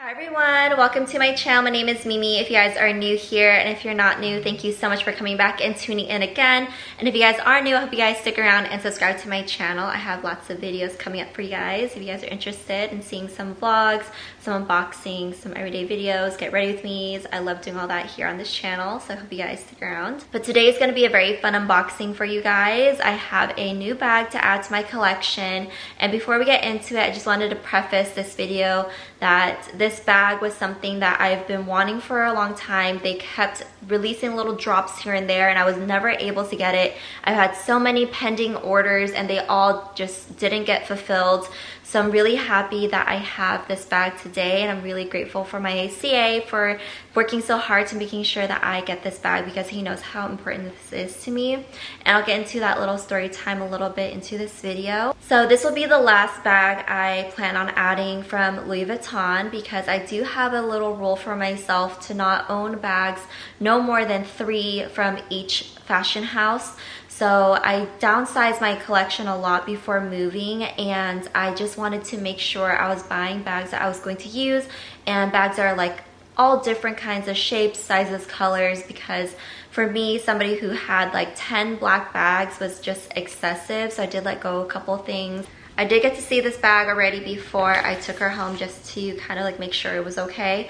Hi everyone, welcome to my channel. My name is Mimi. If you guys are new here, and if you're not new, thank you so much for coming back and tuning in again. And if you guys are new, I hope you guys stick around and subscribe to my channel. I have lots of videos coming up for you guys. If you guys are interested in seeing some vlogs, some unboxings, some everyday videos, get ready with me. I love doing all that here on this channel, so I hope you guys stick around. But today is going to be a very fun unboxing for you guys. I have a new bag to add to my collection, and before we get into it, I just wanted to preface this video that this bag was something that I've been wanting for a long time. They kept releasing little drops here and there and I was never able to get it. I've had so many pending orders and they all just didn't get fulfilled. So I'm really happy that I have this bag today, and I'm really grateful for my CA for working so hard to making sure that I get this bag because he knows how important this is to me. And I'll get into that little story time a little bit into this video. So this will be the last bag I plan on adding from Louis Vuitton because I do have a little rule for myself to not own bags no more than 3 from each fashion house. So I downsized my collection a lot before moving, and I just wanted to make sure I was buying bags that I was going to use, and bags that are like all different kinds of shapes, sizes, colors, because for me, somebody who had like 10 black bags was just excessive, so I did let go a couple things. I did get to see this bag already before I took her home just to kind of like make sure it was okay.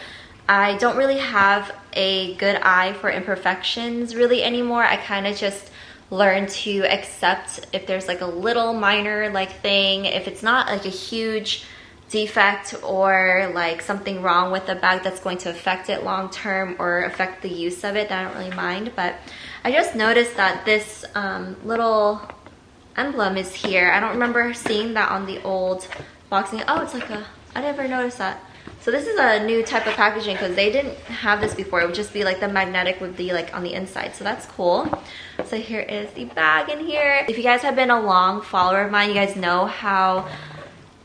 I don't really have a good eye for imperfections really anymore. I kind of just learn to accept if there's like a little minor like thing. If it's not like a huge defect or like something wrong with the bag that's going to affect it long term or affect the use of it, then I don't really mind. But I just noticed that this little emblem is here. I don't remember seeing that on the old boxing. Oh, it's like I never noticed that. So this is a new type of packaging because they didn't have this before. It would just be like the magnetic would be like on the inside. So that's cool. So here is the bag in here. If you guys have been a long follower of mine, you guys know how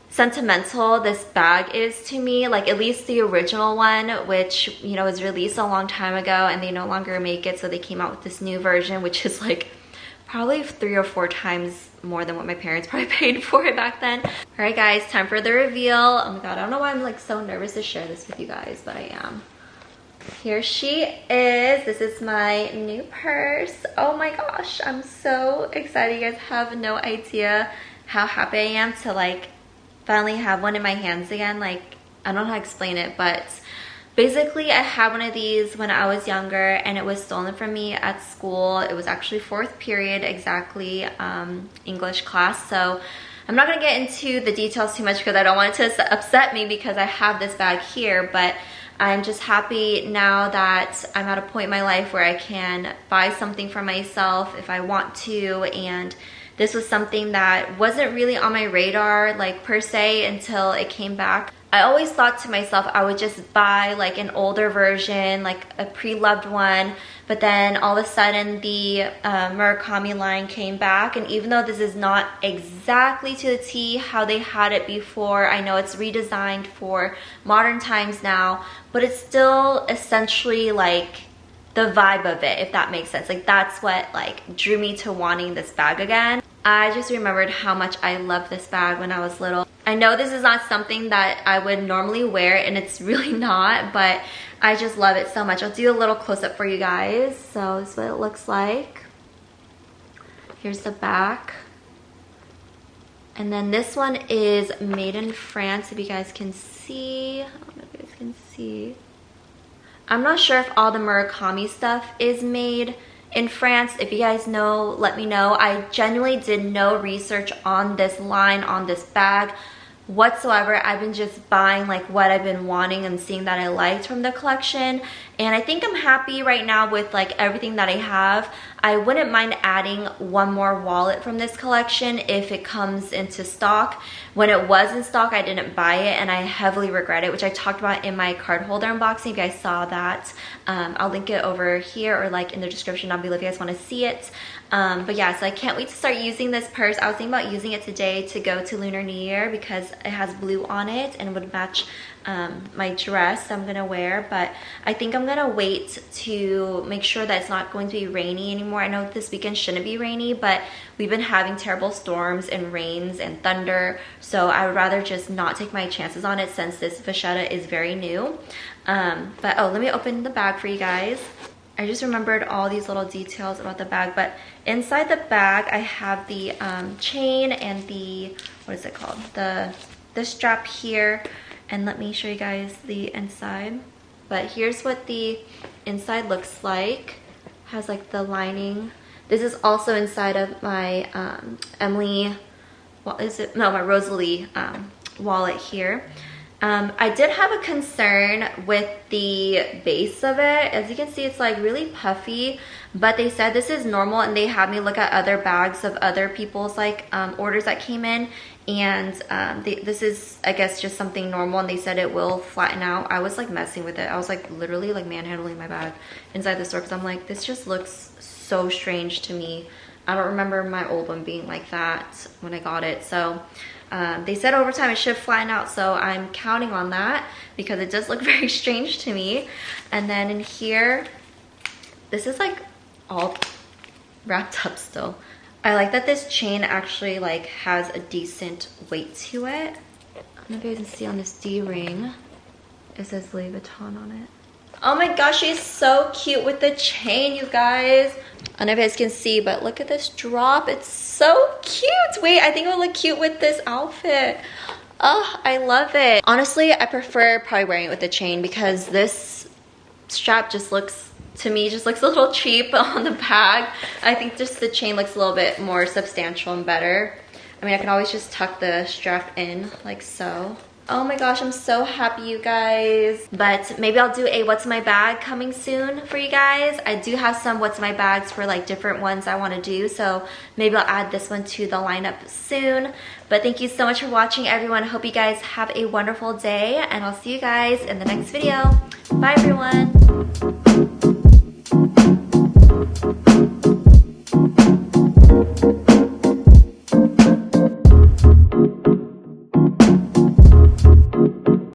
sentimental this bag is to me. Like at least the original one, which, you know, was released a long time ago and they no longer make it. So they came out with this new version, which is like probably 3 or 4 times more than what my parents probably paid for it back then. All right guys, time for the reveal. Oh my god, I don't know why I'm like so nervous to share this with you guys, but I am. Here she is. This is my new purse. Oh my gosh, I'm so excited. You guys have no idea how happy I am to like finally have one in my hands again. Like, I don't know how to explain it, but basically, I had one of these when I was younger and it was stolen from me at school. It was actually 4th period exactly, English class. So I'm not going to get into the details too much because I don't want it to upset me because I have this bag here. But I'm just happy now that I'm at a point in my life where I can buy something for myself if I want to. And this was something that wasn't really on my radar like per se until it came back. I always thought to myself I would just buy like an older version, like a pre-loved one, but then all of a sudden the Murakami line came back, and even though this is not exactly to the T how they had it before, I know it's redesigned for modern times now, but it's still essentially like the vibe of it, if that makes sense. Like that's what like drew me to wanting this bag again. I just remembered how much I loved this bag when I was little. I know this is not something that I would normally wear, and it's really not, but I just love it so much. I'll do a little close-up for you guys. So this is what it looks like. Here's the back. And then this one is made in France, if you guys can see. I don't know if you guys can see. I'm not sure if all the Murakami stuff is made in France. If you guys know, let me know. I genuinely did no research on this line, on this bag whatsoever. I've been just buying like what I've been wanting and seeing that I liked from the collection, and I think I'm happy right now with like everything that I have. I wouldn't mind adding one more wallet from this collection if it comes into stock. When it was in stock, I didn't buy it and I heavily regret it, which I talked about in my card holder unboxing. If you guys saw that, I'll link it over here or like in the description down below if you guys want to see it. But yeah, so I can't wait to start using this purse. I was thinking about using it today to go to Lunar New Year because because it has blue on it and would match my dress I'm gonna wear. But I think I'm gonna wait to make sure that it's not going to be rainy anymore. I know this weekend shouldn't be rainy, but we've been having terrible storms and rains and thunder, so I would rather just not take my chances on it since this vachetta is very new. But oh, let me open the bag for you guys. I just remembered all these little details about the bag, but inside the bag I have the chain and the, what is it called, the strap here. And let me show you guys the inside. But here's what the inside looks like. Has like the lining. This is also inside of my Emily, what is it? No, my Rosalie wallet here. I did have a concern with the base of it. As you can see, it's like really puffy, but they said this is normal, and they had me look at other bags of other people's like orders that came in, and this is, I guess, just something normal, and they said it will flatten out. I was like messing with it. I was like literally like manhandling my bag inside the store because I'm like, this just looks so strange to me. I don't remember my old one being like that when I got it. So they said over time it should flatten out, so I'm counting on that because it does look very strange to me. And then in here, this is like all wrapped up still. I like that this chain actually like has a decent weight to it. I don't know if you guys can see on this D-ring, it says Louis Vuitton on it. Oh my gosh, she's so cute with the chain, you guys. I don't know if you guys can see, but look at this drop. It's so cute. Wait, I think it would look cute with this outfit. Oh, I love it. Honestly, I prefer probably wearing it with the chain because this strap just looks, to me, just looks a little cheap on the bag. I think just the chain looks a little bit more substantial and better. I mean, I can always just tuck the strap in like so. Oh my gosh, I'm so happy, you guys. But maybe I'll do a what's in my bag coming soon for you guys. I do have some what's in my bags for like different ones I want to do, so maybe I'll add this one to the lineup soon. But thank you so much for watching, everyone. Hope you guys have a wonderful day, and I'll see you guys in the next video. Bye, everyone.